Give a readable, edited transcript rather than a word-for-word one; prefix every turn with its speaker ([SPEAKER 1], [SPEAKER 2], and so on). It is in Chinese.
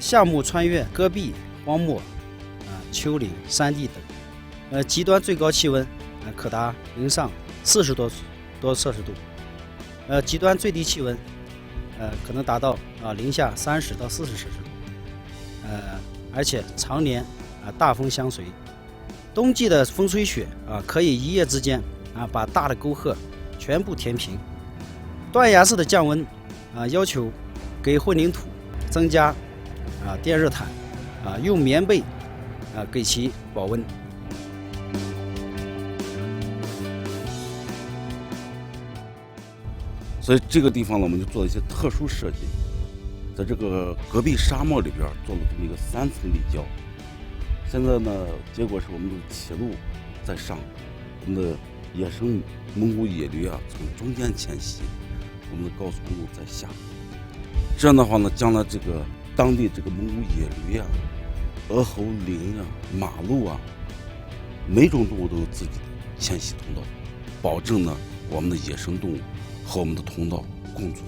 [SPEAKER 1] 项目穿越戈壁、荒漠、丘陵、山地等，极端最高气温可达零上40多摄氏度，极端最低气温可能达到零下30到40摄氏度，而且常年大风相随。冬季的风吹雪可以一夜之间把大的沟壑全部填平。断崖式的降温要求给混凝土增加电热毯，用棉被给其保温。
[SPEAKER 2] 所以这个地方呢，我们就做了一些特殊设计，在这个戈壁沙漠里边做了这么一个3层立交。现在呢，结果是我们的铁路在上，我们的野生蒙古野驴从中间迁徙，我们的高速公路在下。这样的话呢，将来这个当地这个蒙古野驴鹅猴羚马鹿每种动物都有自己的迁徙通道，保证呢我们的野生动物和我们的通道共存。